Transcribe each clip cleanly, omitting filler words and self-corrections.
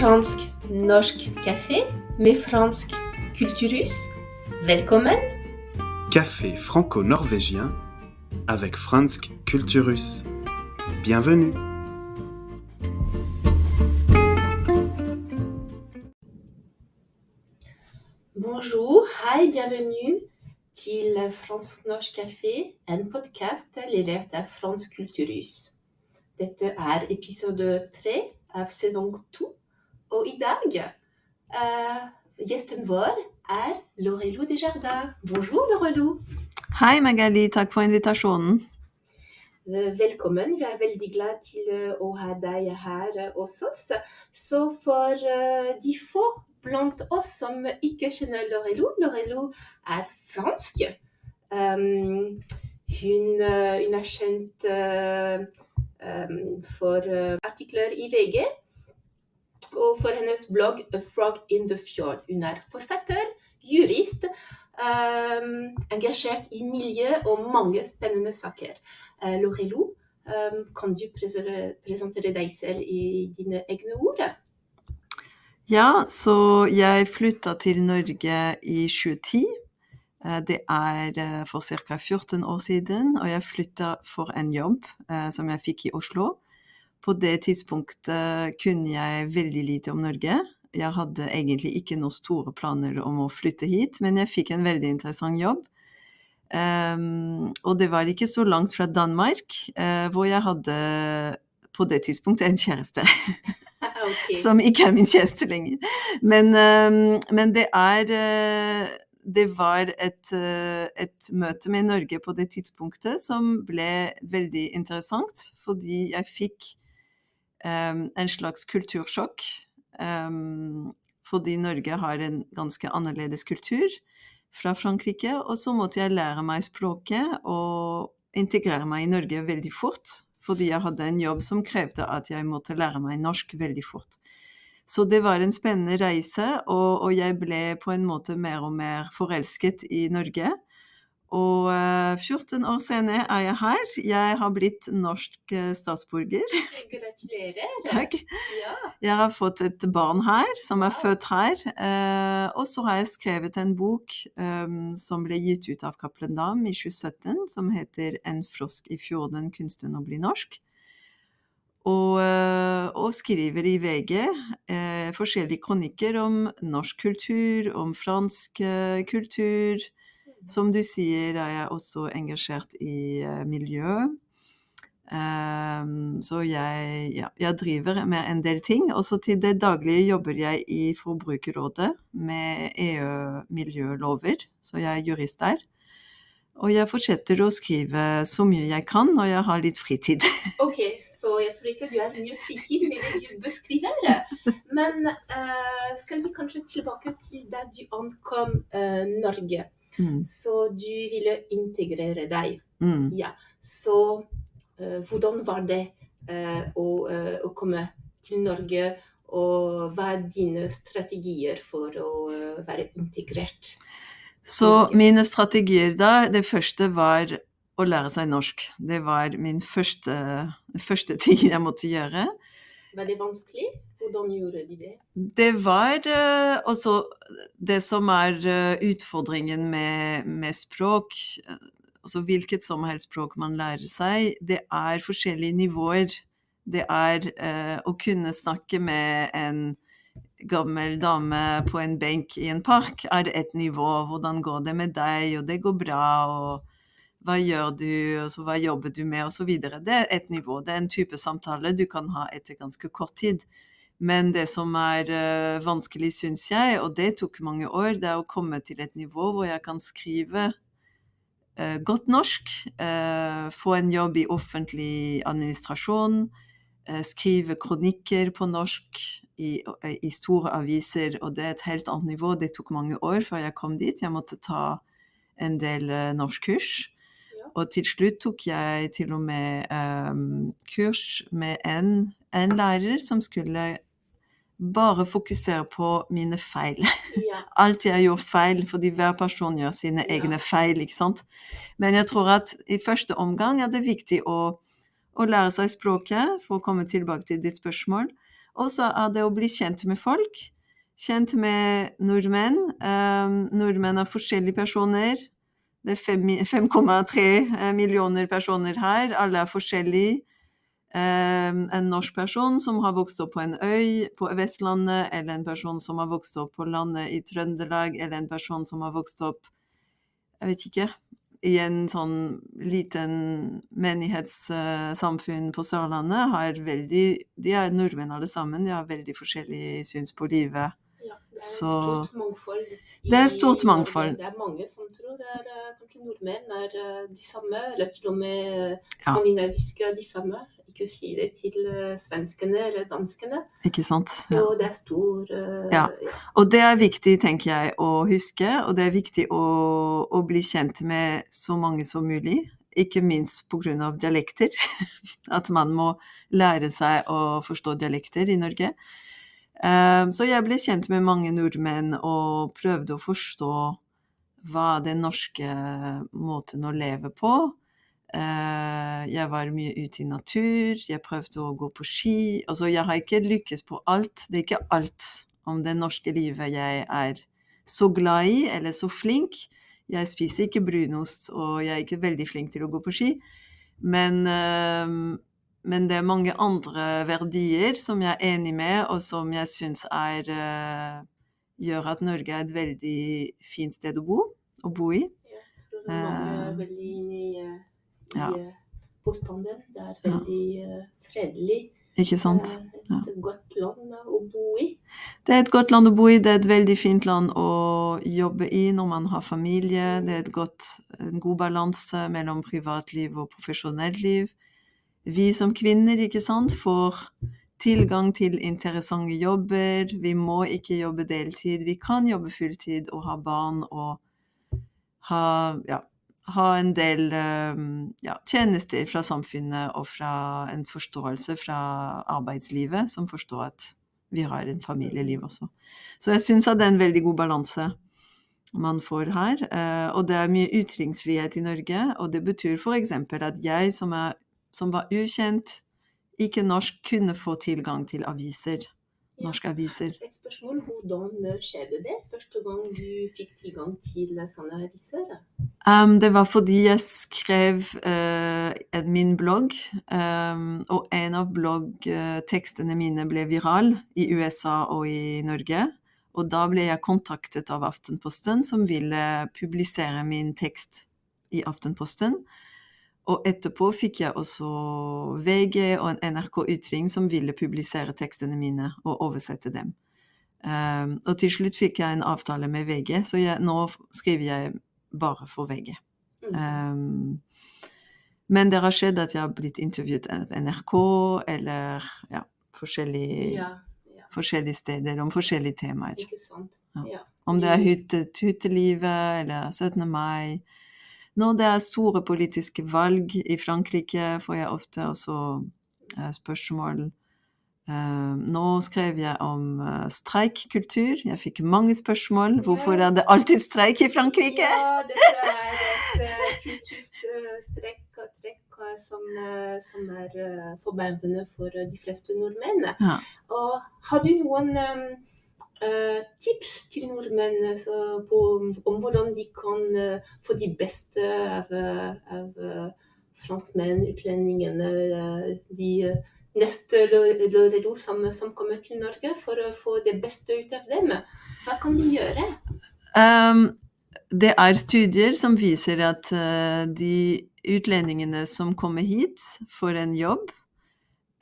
Fransk Norsk Café med fransk kulturhus. Velkommen! Café franco-norvégien avec Fransk Kulturhus. Bienvenue! Bonjour, hei, bienvenue til Fransk Norsk Café, en podcast levert av Fransk Kulturhus. Dette episode 3 av sesong 2, og i dag gjesten vår Laurelou Desjardins. Bonjour Laurelou. Hei Magali, takk for invitasjonen. Velkommen, vi veldig glad til å ha deg her hos oss. Så for de få blant oss som ikke kjenner Laurelou fransk. Hun kjent for artikler i VG, og for hennes blogg A Frog in the Fjord. Hun forfatter, jurist, engasjert i miljø og mange spennende saker. Laurelou, kan du presentere deg selv i dine egne ord? Ja, så jeg flyttet til Norge i 2010. Det for ca. 14 år siden, og jeg flyttet for en jobb som jeg fikk i Oslo. På det tidspunktet kunne jeg veldig lite om Norge. Jeg hadde egentlig ikke noen store planer om å flytte hit, men jeg fikk en veldig interessant jobb. Og det var ikke så langt fra Danmark, hvor jeg hadde på det tidspunktet en kjæreste. Okay. Som ikke min kjæreste lenger. Men det var et møte med Norge på det tidspunktet som ble veldig interessant, fordi jeg fikk en slags kultursjokk, fordi Norge har en ganske annerledes kultur fra Frankrike, og så måtte jeg lære meg språket og integrere meg i Norge veldig fort, fordi jeg hadde en jobb som krevde at jeg måtte lære meg norsk veldig fort. Så det var en spennende reise, og jeg ble på en måte mer og mer forelsket i Norge. Og 14 år senere jeg her. Jeg har blitt norsk statsborger. Gratulerer! Takk. Ja. Jeg har fått et barn her, som født her. Og så har jeg skrevet en bok som ble gitt ut av Cappelen Damm i 2017, som heter En frosk i fjorden, kunsten å bli norsk. Og skriver i VG forskjellige kronikker om norsk kultur, om fransk kultur. Som du sier, jeg også engasjert i miljø. Så jeg driver med en del ting. Også til det daglige jobber jeg i Forbrukerrådet med EU-miljølover, så jeg jurist der. Og jeg fortsetter å skrive så mye jeg kan når jeg har litt fritid. Ok, så jeg tror ikke du har mye fritid med det du beskriver. Men skal vi kanskje tilbake til da du ankom Norge? Så du ville integrere deg. Ja. Så hvordan var det å komme til Norge, og hva dine strategier for å være integrert? Så mine strategier da, det første var å lære seg norsk. Det var min første ting jeg måtte gjøre. Var det vanskelig? Hvordan gjorde du det? Det var også det som utfordringen med språk, altså hvilket som helst språk man lærer seg, det forskjellige nivåer. Det å kunne snakke med en gammel dame på en benk i en park et nivå. Hvordan går det med deg, og det går bra, og hva gjør du, og så hva jobber du med, og så videre. Det et nivå, det en type samtale du kan ha etter ganske kort tid. Men det som vanskelig, synes jeg, og det tok mange år, det å komme til et nivå hvor jeg kan skrive godt norsk, få en jobb i offentlig administrasjon, skrive kronikker på norsk i store aviser, og det et helt annet nivå. Det tok mange år før jeg kom dit. Jeg måtte ta en del norskkurs. Og til slutt tok jeg til og med kurs med en lærer som skulle bare fokusere på mine feil. Ja. Alt jeg gjør feil, fordi hver person gjør sine egne feil, ikke sant? Men jeg tror at i første omgang det viktig å lære seg språket, for å komme tilbake til ditt spørsmål, Og så det å bli kjent med folk, kjent med nordmenn. Nordmenn forskjellige personer. Det 5,3 millioner personer her, alle forskjellige. En norsk person som har vokst opp på en øy på Vestlandet, eller en person som har vokst opp på landet i Trøndelag, eller en person som har vokst opp, jeg vet ikke, i en sånn liten menighetssamfunn på Sørlandet, de nordmenn alle sammen, de har veldig forskjellige syns på livet. Ja, det stort mangfold. Det stort mangfold. Det mange som tror kanskje nordmenn de samme, eller til og med skandinaviske de samme. Ikke si det til svenskene eller danskene. Ikke sant? Så det stor... Ja, og det viktig, tenker jeg, å huske, og det viktig å bli kjent med så mange som mulig, ikke minst på grunn av dialekter, at man må lære seg å forstå dialekter i Norge. Så jeg ble kjent med mange nordmenn og prøvde å forstå hva den norske måten å leve på. Jeg var mye ute i natur, jeg prøvde å gå på ski, altså jeg har ikke lykkes på alt, det ikke alt om det norske livet jeg så glad i, eller så flink. Jeg spiser ikke brunost, og jeg ikke veldig flink til å gå på ski, men det mange andre verdier som jeg enig med, og som jeg synes gjør at Norge et veldig fint sted å bo i. Jeg tror mange veldig inne i påstanden. Det veldig fredelig. Ikke sant? Et godt land å bo i. Det et godt land å bo i, det et veldig fint land å jobbe i når man har familie. Det en god balanse mellom privatliv og profesjonelt liv. Vi som kvinner, ikke sant, får tilgang til interessante jobber. Vi må ikke jobbe deltid. Vi kan jobbe fulltid og ha barn og ha en del tjenester fra samfunnet og fra en forståelse fra arbeidslivet som forstår at vi har en familieliv også. Så jeg synes at det en veldig god balanse man får her, og det mye ytringsfrihet i Norge, og det betyr for eksempel at jeg som var ukjent, ikke norsk, kunne få tilgang til aviser. Norske aviser. Et spørsmål, hvordan skjedde det første gang du fikk tilgang til sånne aviser? Det var fordi jeg skrev min blogg, og en av bloggtekstene mine ble viral i USA og i Norge, og da ble jeg kontaktet av Aftenposten som ville publisere min tekst i Aftenposten. Og etterpå fikk jeg også VG og en NRK-ytring som ville publisere tekstene mine og oversette dem. Og til slutt fikk jeg en avtale med VG, så nå skriver jeg bare for VG. Men det har skjedd at jeg har blitt intervjuet av NRK, eller forskjellige steder, om forskjellige temaer. Ikke sant, ja. Om det hyttelivet, eller 17. mai. Når det store politiske valg i Frankrike, får jeg ofte også spørsmål. Nå skrev jeg om streikkultur. Jeg fikk mange spørsmål. Hvorfor det alltid streik i Frankrike? Ja, dette et kulturstrekk som forbausende for de fleste nordmenn. Ja. Og har du noen tips til nordmenn om hvordan de kan få de beste av franskmenn, utlendingene, de neste Lorero som kommer til Norge, for å få det beste ut av dem? Hva kan de gjøre? Det studier som viser at de utlendingene som kommer hit for en jobb,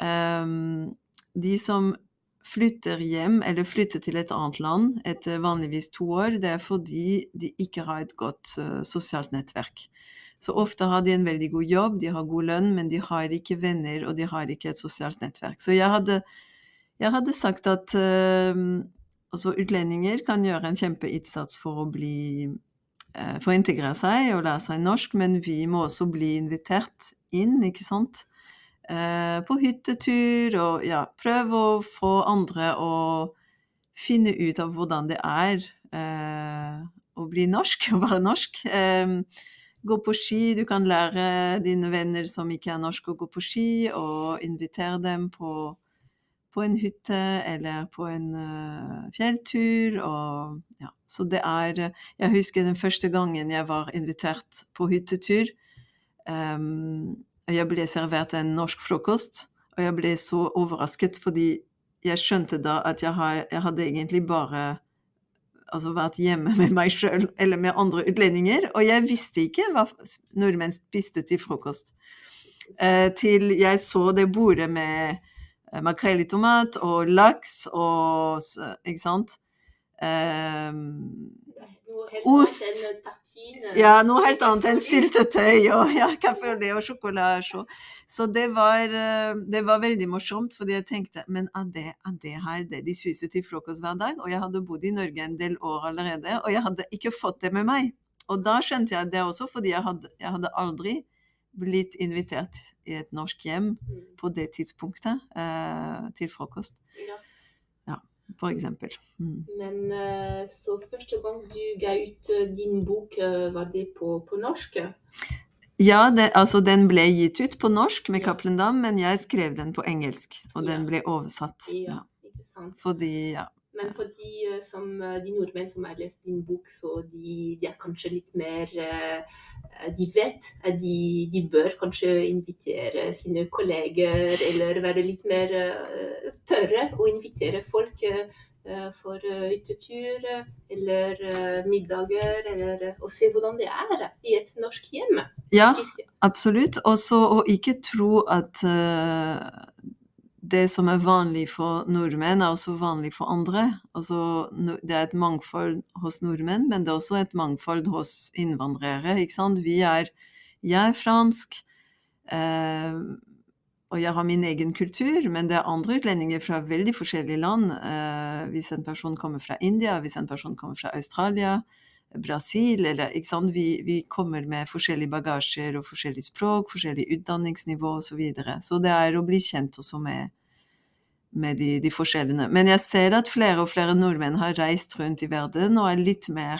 de som flytter hjem eller flytter til et annet land etter vanligvis 2 år, det fordi de ikke har et godt sosialt nettverk. Så ofte har de en veldig god jobb, de har god lønn, men de har ikke venner, og de har ikke et sosialt nettverk. Så jeg hadde sagt at også utlendinger kan gjøre en kjempeinnsats for å integrere seg og lære seg norsk, men vi må også bli invitert inn, ikke sant? På hyttetur, og prøve å få andre å finne ut av hvordan det å bli norsk, å være norsk. Gå på ski, du kan lære dine venner som ikke norske å gå på ski, og invitere dem på på en hytte eller på en fjelltur. Og, ja. Så det jeg husker den første gangen jeg var invitert på hyttetur, og jeg ble servert en norsk frokost, og jeg ble så overrasket, fordi jeg skjønte da at jeg hadde egentlig bare vært hjemme med meg selv eller med andre utlendinger, og jeg visste ikke hva nordmenn spiste til frokost. Til jeg så det bordet med makrell i tomat og laks og, ikke sant? Ost. Ja, noe helt annet enn syltetøy og kaffe og sjokolade. Så det var veldig morsomt, fordi jeg tenkte, men det her det de spiser til frokost hver dag? Og jeg hadde bodd i Norge en del år allerede, og jeg hadde ikke fått det med meg. Og da skjønte jeg det også, fordi jeg hadde aldri blitt invitert i et norsk hjem på det tidspunktet til frokost. Ja, for eksempel. Men så første gang du ga ut din bok, var det på norsk? Ja, den ble gitt ut på norsk med Cappelen Damm, men jeg skrev den på engelsk, og den ble oversatt. Ja, ikke sant. Fordi, Men for de nordmenn som har lest din bok, så de kanskje litt mer, de vet at de bør kanskje invitere sine kolleger, eller være litt mer tørre å invitere folk for hyttetur, eller middager, eller å se hvordan det i et norsk hjem. Ja, absolutt. Og ikke tro at det som vanlig for nordmenn også vanlig for andre. Det et mangfold hos nordmenn, men det også et mangfold hos innvandrere, ikke sant? Jeg fransk, og jeg har min egen kultur, men det andre utlendinger fra veldig forskjellige land. Hvis en person kommer fra India, hvis en person kommer fra Australia, Brasil, eller, ikke sant? Vi kommer med forskjellige bagasjer og forskjellige språk, forskjellig utdanningsnivå og så videre. Så det å bli kjent også med de forskjellene. Men jeg ser at flere og flere nordmenn har reist rundt i verden og litt mer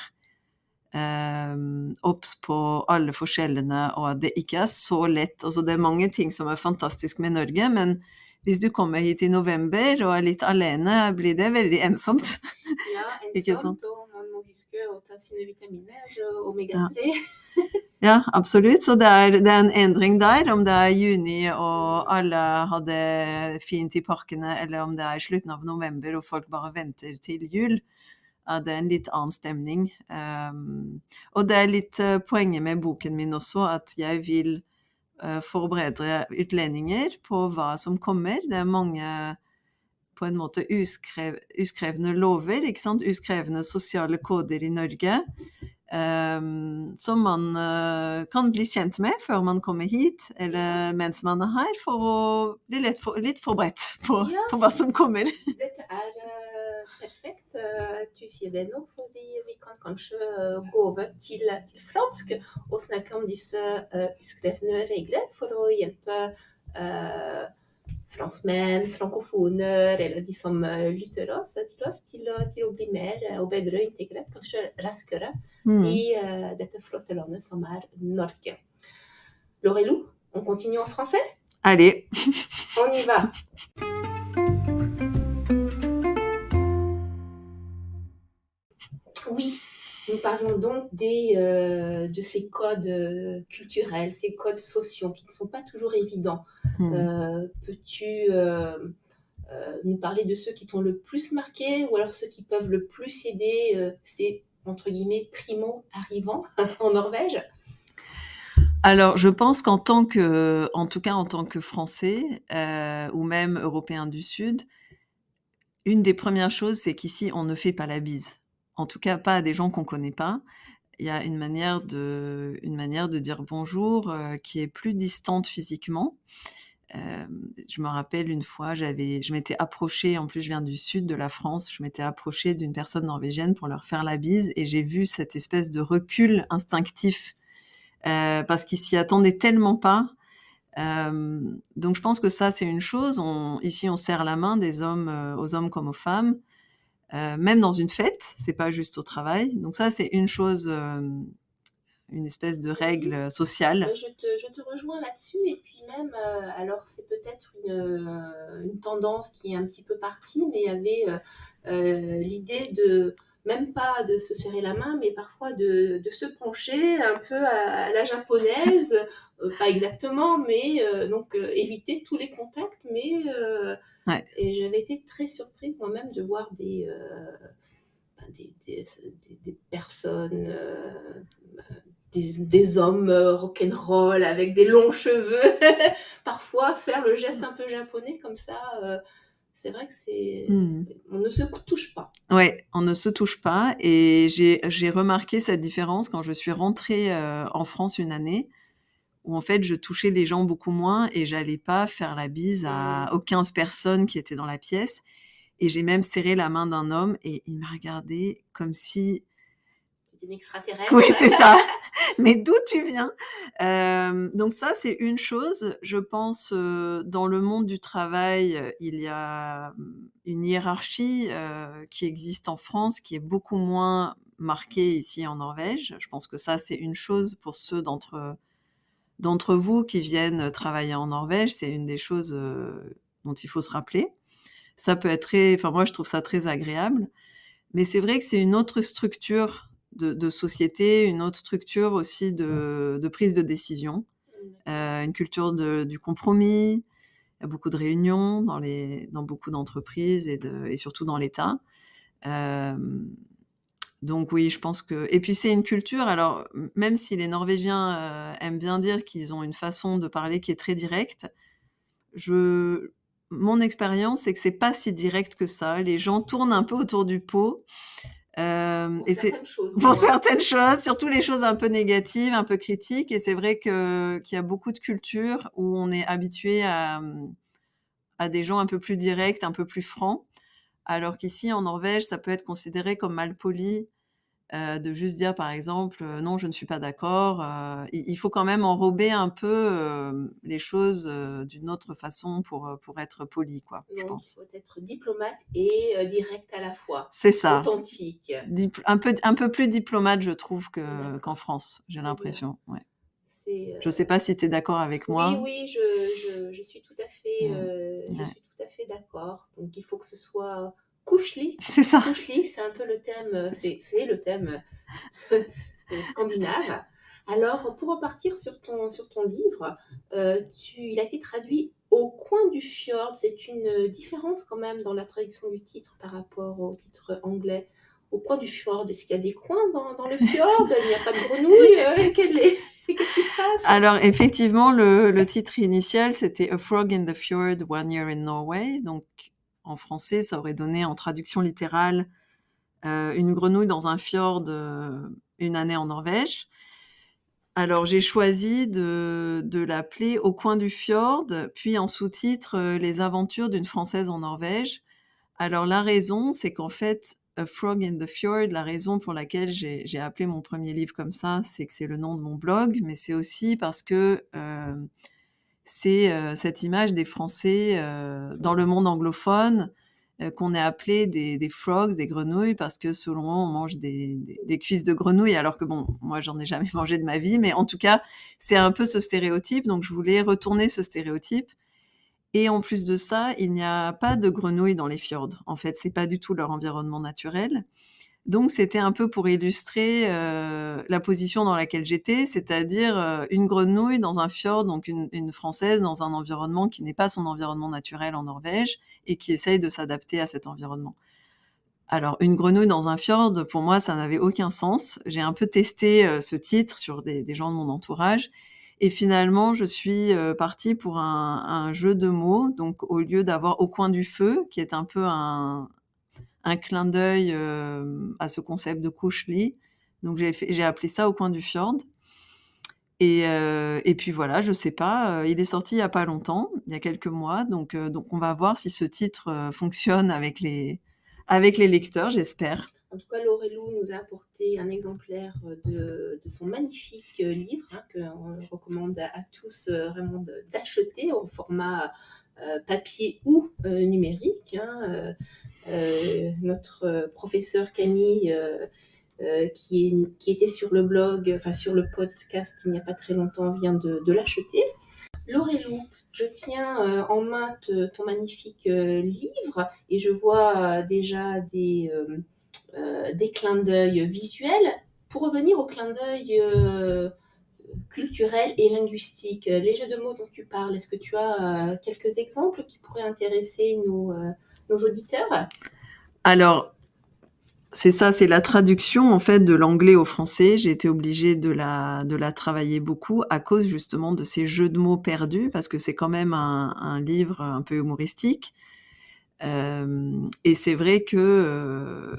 obs på alle forskjellene, og at det ikke så lett. Det mange ting som fantastisk med Norge, men hvis du kommer hit i november og litt alene, blir det veldig ensomt. Ja, ensomt, og man må huske å ta sine vitaminer og omega-3. Ja, absolutt. Så det en endring der, om det juni og alle hadde fint i parkene, eller om det i slutten av november og folk bare venter til jul. Det en litt annen stemning. Og det litt poenget med boken min også, at jeg vil forberede utlendinger på hva som kommer. Det mange på en måte uskrevne lover, ikke sant? Uskrevne sosiale koder i Norge, som man kan bli kjent med før man kommer hit, eller mens man her, for å bli litt forberedt på hva som kommer. Dette perfekt at du sier det nå, fordi vi kan kanskje gå over til fransk og snakke om disse uskrevne regler for å hjelpe franskmenn, frankofoner, eller de som lytter til oss, til å bli mer og bedre integrert, kanskje raskere i dette flotte landet som Norge. Laurelou, on continue en français? Allez. On y va. Oui, nous parlons donc de ces codes culturels, ces codes sociaux qui ne sont pas toujours évidents. Peux-tu nous parler de ceux qui t'ont le plus marqué, ou alors ceux qui peuvent le plus aider ces, entre guillemets, primo-arrivants en Norvège? Alors, je pense en tout cas en tant que Français, ou même Européens du Sud, une des premières choses, c'est qu'ici, on ne fait pas la bise. En tout cas, pas à des gens qu'on connaît pas. Il y a une manière de dire bonjour qui est plus distante physiquement. Je me rappelle une fois, je m'étais approchée, en plus je viens du sud de la France, je m'étais approchée d'une personne norvégienne pour leur faire la bise, et j'ai vu cette espèce de recul instinctif, parce qu'ils s'y attendaient tellement pas. Donc je pense que ça, c'est une chose. Ici, on serre la main des hommes aux hommes comme aux femmes. Même dans une fête, c'est pas juste au travail. Donc ça, c'est une chose, une espèce de règle sociale. Je te rejoins là-dessus, et puis même même, alors c'est peut-être une tendance qui est un petit peu partie, mais il y avait l'idée de, même pas de se serrer la main, mais parfois de se pencher un peu à la japonaise, pas exactement, mais donc éviter tous les contacts, mais Ouais. et j'avais été très surprise moi-même de voir des personnes, des hommes rock'n'roll avec des longs cheveux, parfois faire le geste un peu japonais comme ça. C'est vrai que on ne se touche pas. Ouais, on ne se touche pas et j'ai remarqué cette différence quand je suis rentrée en France une année, où en fait je touchais les gens beaucoup moins et j'allais pas faire la bise aux 15 personnes qui étaient dans la pièce. Et j'ai même serré la main d'un homme et il m'a regardée comme si... C'est une extraterrestre. Oui, c'est ça. Mais d'où tu viens? Donc ça, c'est une chose. Je pense, dans le monde du travail, il y a une hiérarchie qui existe en France, qui est beaucoup moins marquée ici en Norvège. Je pense que ça, c'est une chose pour ceux d'entre vous qui viennent travailler en Norvège. C'est une des choses dont il faut se rappeler. Ça peut être enfin moi je trouve ça très agréable, mais c'est vrai que c'est une autre structure de société, une autre structure aussi de prise de décision, une culture du compromis. Il y a beaucoup de réunions dans beaucoup d'entreprises et surtout dans l'État. Donc oui, je pense que... Et puis c'est une culture, alors même si les Norvégiens aiment bien dire qu'ils ont une façon de parler qui est très directe, mon expérience, c'est que c'est pas si direct que ça. Les gens tournent un peu autour du pot. Pour certaines choses, surtout les choses un peu négatives, un peu critiques. Et c'est vrai qu'il y a beaucoup de cultures où on est habitué à des gens un peu plus directs, un peu plus francs. Alors qu'ici, en Norvège, ça peut être considéré comme malpoli de juste dire, par exemple, non, je ne suis pas d'accord. Il faut quand même enrober un peu les choses d'une autre façon pour être poli, quoi, je pense. Il faut être diplomate et direct à la fois. C'est ça. Authentique. Un peu plus diplomate, je trouve, qu'en France, j'ai l'impression. Ouais. Je ne sais pas si tu es d'accord avec moi. Oui, je suis tout à fait, je suis tout à fait d'accord. Donc il faut que ce soit kushli. C'est ça. Kushli, c'est un peu le thème, c'est le thème scandinave. Alors, pour repartir sur ton livre, il a été traduit au coin du fjord. C'est une différence quand même dans la traduction du titre par rapport au titre anglais. Au coin du fjord, est-ce qu'il y a des coins dans le fjord? Il n'y a pas de grenouilles? Qu'est-ce qui se passe? Alors, effectivement, le titre initial, c'était A Frog in the Fjord, One Year in Norway. Donc, en français, ça aurait donné, en traduction littérale, une grenouille dans un fjord, une année en Norvège. Alors, j'ai choisi de l'appeler Au coin du fjord, puis en sous-titre, Les aventures d'une Française en Norvège. Alors, la raison, c'est qu'en fait, A Frog in the Fjord, la raison pour laquelle j'ai appelé mon premier livre comme ça, c'est que c'est le nom de mon blog, mais c'est aussi parce que c'est cette image des Français dans le monde anglophone qu'on est appelé des frogs, des grenouilles, parce que selon eux, on mange des cuisses de grenouille, alors que bon, moi, j'en ai jamais mangé de ma vie, mais en tout cas, c'est un peu ce stéréotype, donc je voulais retourner ce stéréotype. Et en plus de ça, il n'y a pas de grenouilles dans les fjords. En fait, c'est pas du tout leur environnement naturel. Donc c'était un peu pour illustrer la position dans laquelle j'étais, c'est-à-dire une grenouille dans un fjord, donc une Française dans un environnement qui n'est pas son environnement naturel en Norvège et qui essaye de s'adapter à cet environnement. Alors une grenouille dans un fjord, pour moi, ça n'avait aucun sens. J'ai un peu testé ce titre sur des gens de mon entourage et finalement, je suis partie pour un jeu de mots. Donc au lieu d'avoir Au coin du feu, qui est un peu un clin d'œil à ce concept de kushli. Donc j'ai appelé ça Au coin du fjord. Et puis voilà, je sais pas, il est sorti il y a pas longtemps, il y a quelques mois, donc on va voir si ce titre fonctionne avec les lecteurs, j'espère. En tout cas, Laurelou nous a apporté un exemplaire de son magnifique livre, qu'on recommande à tous vraiment d'acheter au format papier ou numérique. Notre professeur Camille, qui était sur le blog, enfin sur le podcast il n'y a pas très longtemps, vient de l'acheter. Laurelou, je tiens en main ton magnifique livre et je vois déjà des clins d'œil visuels. Pour revenir aux clins d'œil culturels et linguistiques, les jeux de mots dont tu parles, est-ce que tu as quelques exemples qui pourraient intéresser nos auditeurs? Alors, c'est ça, c'est la traduction en fait de l'anglais au français. J'ai été obligée de la travailler beaucoup à cause justement de ces jeux de mots perdus, parce que c'est quand même un livre un peu humoristique. Et c'est vrai que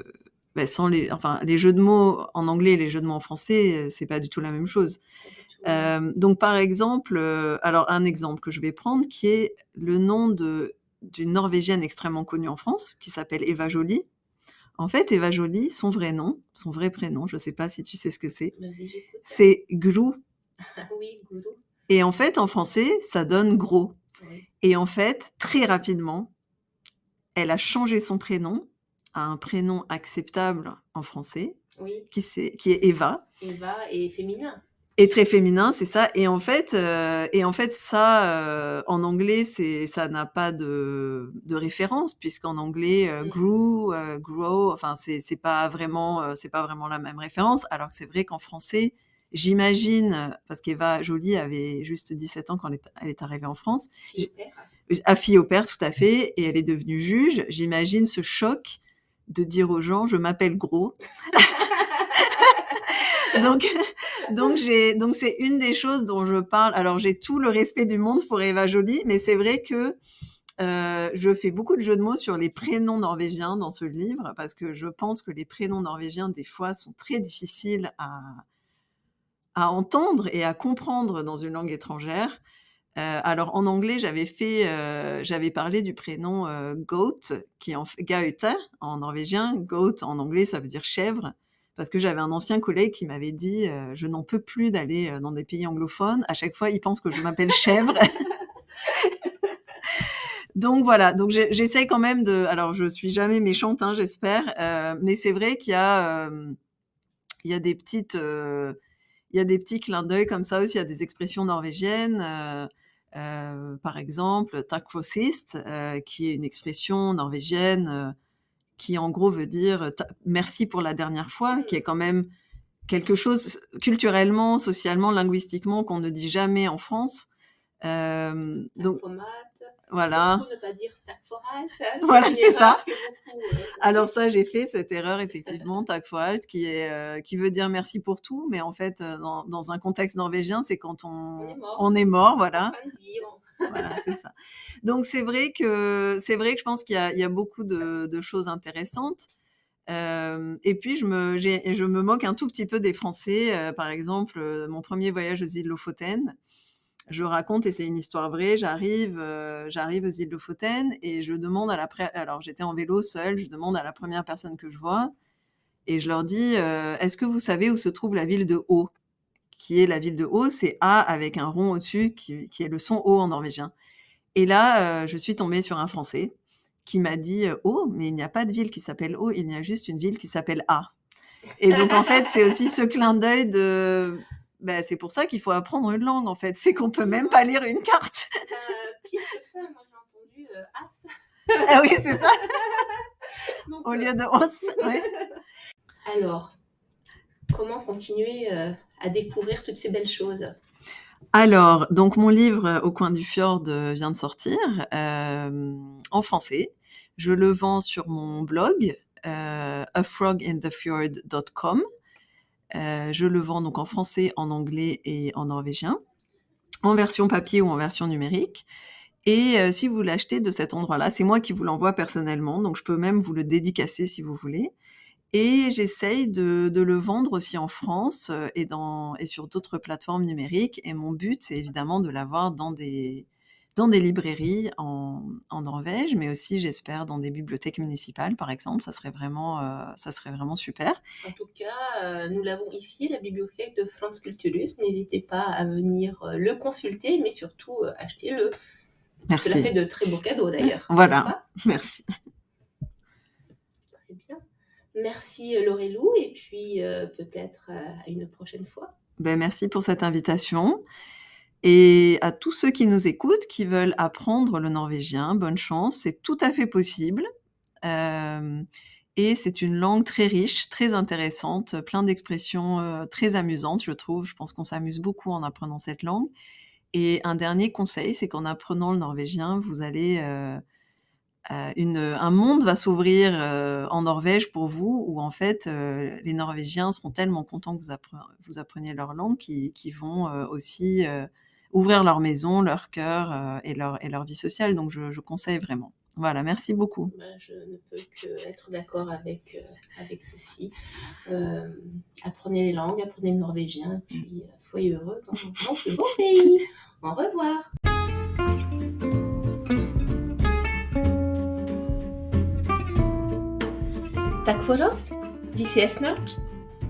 sans les jeux de mots en anglais et les jeux de mots en français, c'est pas du tout la même chose. Donc par exemple, alors un exemple que je vais prendre qui est le nom d'une Norvégienne extrêmement connue en France, qui s'appelle Eva Joly. En fait, Eva Joly, son vrai prénom, je ne sais pas si tu sais ce que c'est, Vas-y, j'écoute. c'est Gro. Oui, Goulou. Et en fait, en français, ça donne gros. Oui. Et en fait, très rapidement, elle a changé son prénom à un prénom acceptable en français, Oui, qui est Eva. Eva est féminin. Et très féminin, c'est ça. Et en fait, ça, en anglais, ça n'a pas de référence, puisqu'en anglais, grew, grow, enfin, c'est pas vraiment la même référence. Alors que c'est vrai qu'en français, j'imagine, parce qu'Eva Joly avait juste 17 ans quand elle est arrivée en France. Fille au père. Fille au père, tout à fait, et elle est devenue juge. J'imagine ce choc de dire aux gens: «Je m'appelle Gros». Donc c'est une des choses dont je parle. Alors j'ai tout le respect du monde pour Eva Joly, mais c'est vrai que je fais beaucoup de jeux de mots sur les prénoms norvégiens dans ce livre, parce que je pense que les prénoms norvégiens, des fois, sont très difficiles à entendre et à comprendre dans une langue étrangère. Alors en anglais, j'avais parlé du prénom Goat, qui en Gaute en norvégien. Goat en anglais, ça veut dire chèvre. Parce que j'avais un ancien collègue qui m'avait dit je n'en peux plus d'aller dans des pays anglophones. À chaque fois, il pense que je m'appelle chèvre. Donc voilà, donc j'essaye quand même de. Alors je suis jamais méchante, hein, j'espère, mais c'est vrai qu'il y a des petites, il y a des petits clins d'œil comme ça aussi. Il y a des expressions norvégiennes. Par exemple, takk for sist, qui est une expression norvégienne qui en gros veut dire merci pour la dernière fois, qui est quand même quelque chose culturellement, socialement, linguistiquement qu'on ne dit jamais en France. Donc voilà. Surtout ne pas dire takk for alt. Voilà, c'est ça. Beaucoup, Alors ça, j'ai fait cette erreur effectivement, takk for alt, qui veut dire merci pour tout, mais en fait, dans un contexte norvégien, c'est quand on est mort, voilà. En fin de vie, Voilà, c'est ça. Donc c'est vrai que je pense qu'il y a beaucoup de choses intéressantes. Et puis je me moque un tout petit peu des Français. Par exemple, mon premier voyage aux îles Lofoten, je raconte, et c'est une histoire vraie, j'arrive aux îles Lofoten et je demande alors j'étais en vélo seule, je demande à la première personne que je vois et je leur dis est-ce que vous savez où se trouve la ville de Ho? Qui est la ville de Ho, c'est A avec un rond au-dessus qui est le son Ho en norvégien. Et là, je suis tombée sur un Français qui m'a dit Ho, mais il n'y a pas de ville qui s'appelle Ho, il y a juste une ville qui s'appelle A. Et donc en fait, c'est aussi ce clin d'œil de c'est pour ça qu'il faut apprendre une langue en fait, c'est qu'on peut même pas lire une carte. Pire que ça, moi j'ai entendu as. Ah oui, c'est ça. Donc, Au lieu de os. Ouais. Alors, comment continuer à découvrir toutes ces belles choses? Alors, donc mon livre Au coin du fjord vient de sortir en français. Je le vends sur mon blog afroginthefjord.com. Je le vends donc en français, en anglais et en norvégien, en version papier ou en version numérique. Et si vous l'achetez de cet endroit-là, c'est moi qui vous l'envoie personnellement, donc je peux même vous le dédicacer si vous voulez. Et j'essaye de le vendre aussi en France et sur d'autres plateformes numériques. Et mon but, c'est évidemment de l'avoir dans des librairies en Norvège, mais aussi, j'espère, dans des bibliothèques municipales, par exemple. Ça serait vraiment super. En tout cas, nous l'avons ici, la bibliothèque de Franz Culturus. N'hésitez pas à venir le consulter, mais surtout achetez-le. Merci. Cela fait de très beaux cadeaux d'ailleurs. Voilà, merci. Très bien. Merci Laurelou, et puis peut-être à une prochaine fois. Merci pour cette invitation. Et à tous ceux qui nous écoutent, qui veulent apprendre le norvégien, bonne chance, c'est tout à fait possible. Et c'est une langue très riche, très intéressante, plein d'expressions très amusantes, je trouve. Je pense qu'on s'amuse beaucoup en apprenant cette langue. Et un dernier conseil, c'est qu'en apprenant le norvégien, vous allez un monde va s'ouvrir en Norvège pour vous, où en fait les Norvégiens seront tellement contents que vous appreniez leur langue qu'ils vont aussi ouvrir leur maison, leur cœur et leur vie sociale. Donc je conseille vraiment. Voilà, merci beaucoup. Je ne peux qu'être d'accord avec ceci. Apprenez les langues, apprenez le norvégien, puis soyez heureux dans ce beau pays. Au revoir. Tack för oss. Vi ses snart.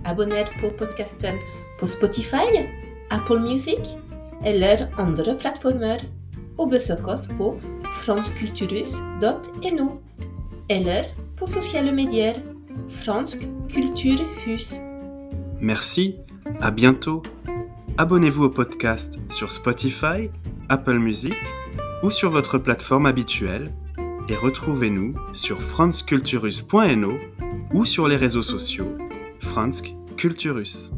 Abonner på podcasten på Spotify, Apple Music eller andre plattformer. Og besøk oss på franskkulturhus.no eller på sociale medier Fransk Kulturhus. Merci, à bientôt. Abonnez-vous au podcast sur Spotify, Apple Music ou sur votre plateforme habituelle et retrouvez-nous sur franskkulturhus.no ou sur les réseaux sociaux Fransk Kulturhus.